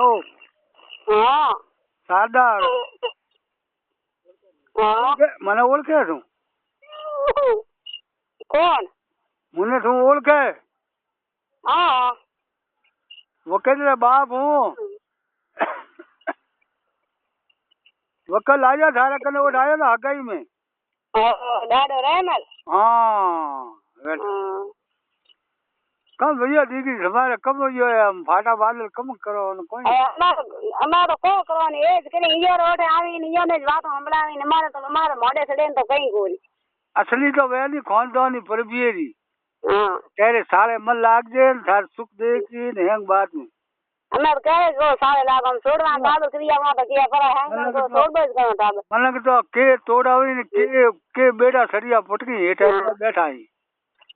hello હા સરદાર હા મને ઓળખે છું કોણ મને શું ઓળખે હા વકીલ બાપ હું वकल आया थारा कने वो आया ना हगाई में दादो रहमल हाँ कम भैया दीदी हमारे कम जो है फाटा बादल कम करो कोई અમારો કો કરવાની એ જ કરી ઈયો રોડે આવીને ઈયોને જ વાતો સંભળાવીને અમારે મોઢે ચડે ને તો કઈ ગોરી असली तो वैनी खानदानी परबियरी हाँ तेरे सारे मन लाग जे थार सुख देखी ने हेंग बात में અમે કહે જો સારે લાગમ છોડવા તાબે ક્રિયામાં તો કે પર હેંગ તો છોડબો જ કરો તાબે મને તો કે તોડાવી ને કે બેડા સરિયા પટકી હેઠા બેઠા હી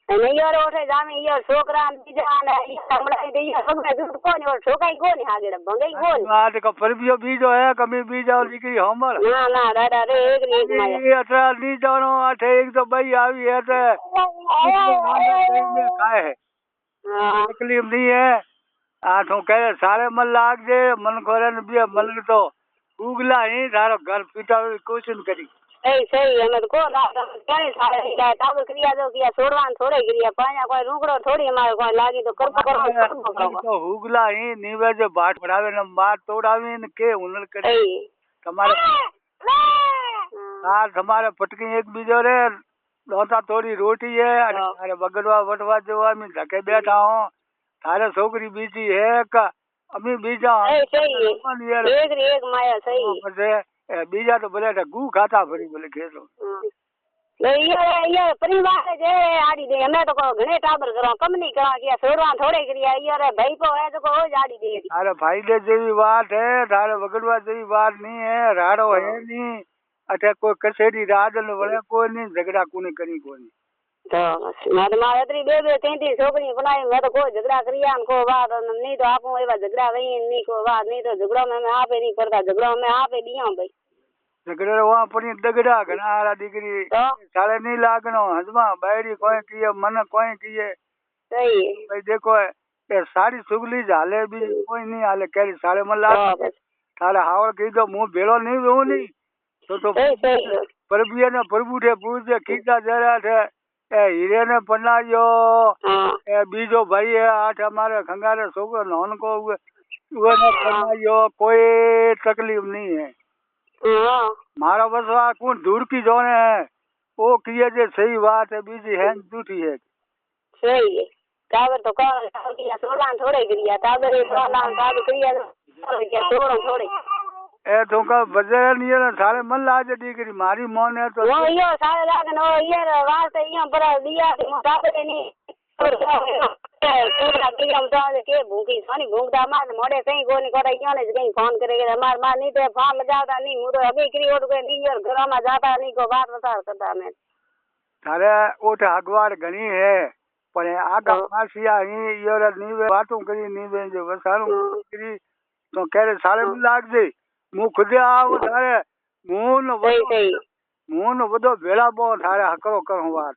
અને ઈયો રોડે જામે ઈયો છોકરા બીજા ને સંભળાઈ દે ઈયો સગને જૂઠ કોની ઓર છોકાઈ કોની હાગેડે ભંગાઈ કોની આ તો પરબિયો બીજો હે કમી બીજા દીકરી हमर ના ના દાદા રે એક માયા ये अतरा नी जानो आठे एक तो भाई આવી है तो काय है तकलीफ नहीं है आ तो कहे सारे मन लाग जे मन करे ने बे मन तो उगला ही थारो घर पीटा क्वेश्चन करी सही અમે તો કો દાદા કઈ સારે તાબે ક્રિયા જો કિયા છોડવાન થોડે ક્રિયા પાયા કોઈ રૂકડો થોડી અમારે કોઈ લાગી તો કરતો तो उगला ही नीवे जो बाट पड़ावे ने बात तोड़ावी ने के हुनर करे તમારે આ તમારે પટકી એક બીજો રે દોતા થોડી રોટી है अरे बगड़वा वटवा जो में धके बैठा हूं थारे छोकरी बीजी है का अमी बीजा एक माया सही बसे बीजा तो बोले गू खाता फरी बोले खेलो ये परिवार जे आड़ी दे हमें तो घणे टाबर करो कम नहीं करा कि छोड़वा थोड़े करिया ये रे भाई को है तो को आड़ी दे अरे भाई दे जेवी बात है थारे बगड़वा जेवी बात नहीं है राड़ो है नहीं अटे कोई कसेरी राजन वले कोई नहीं झगड़ा कोनी करी कोनी तो मैं मारे इतनी बे तीन छोकरी बनाई मैं तो कोई झगड़ा करिया को बात नहीं तो आपू एवा झगड़ा वही नहीं को बात नहीं तो झगड़ा में आपे नहीं करता झगड़ा में आपे दिया भाई झगड़े वहां पड़ी दगड़ा घना आरा दीकरी साले नहीं लागनो हजमा बायरी कोई किए मन कोई किए सही भाई देखो ये सारी सुगली झाले भी कोई नहीं हाले केरी साले मन लाग थारे हावड़ की तो मुंह भेड़ो नहीं रहू नहीं तो परबिया ने प्रभुठे पूछे खींचा जरा थे ए हीरे ने पन्नायो ए बीजो भाई है आठ हमारे खंगारे छोकरो नौन को वो ने पन्नायो कोई तकलीफ नहीं है मारा बस आ कौन दूर की जोने है वो किए जे सही बात है बीजी है झूठी है सही है टावर तो कौन किया सोलान थोड़े गिरिया टावर सोलान टावर किया सोलान थोड़े ए तो का बजर नहीं है सारे मन लाज दीकरी मारी मोन है तो वो यो सारे लागन वो ये वास्ते यहाँ पर दिया टावर नहीं पूरा दिगम तो के भूखी सोनी भूखदा मार मोड़े कहीं कोनी करे क्यों ने कहीं फोन करेगा मार मार नहीं तो फोन लगाता नहीं मु तो अभी क्री ओट के नहीं और घर में जाता नहीं को बात बता करता मैं थारे ओट अगवाड़ घणी है पर आगा पासिया ही योर नीवे बातों करी नीवे जो वसारू करी तो करे सारे लाग दे मु खुदे आव थारे मुन वदो भेड़ा बो थारे हकरो करू बात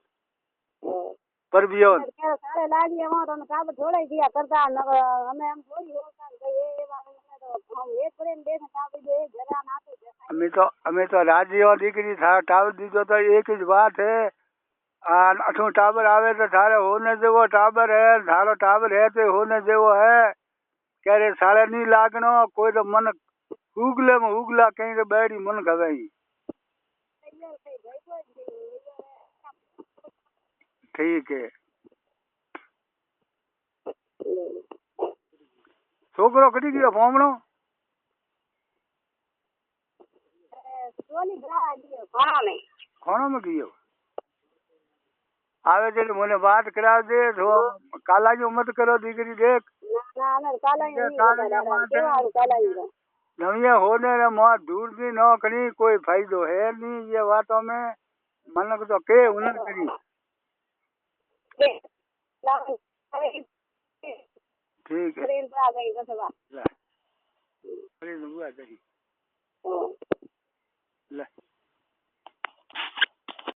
पर बियो सारे लागी हम तो काब थोड़े किया करता हमें हम थोड़ी होता ये बात में तो हम एक प्रेम देख काब जो जरा ना तो हमें तो राजी और दीकरी था टावर दीजो तो एक ही बात है अठो टावर आवे तो थारे होने जेवो टावर है थारो टावर है तो होने जेवो है कह रहे सारे नहीं लागनो कोई तो मन उगले में उगला कहीं तो बैठी मन गवाई ठीक है छोकरो कटी गयो भोमणो खाना में गयो आवे जे मोने बात करा दे तो काला जो मत करो दीकरी देख नविया होने रे मां दूर भी न करी कोई फायदो है नहीं ये बातों में मन तो के हुनर करी ठीक है ले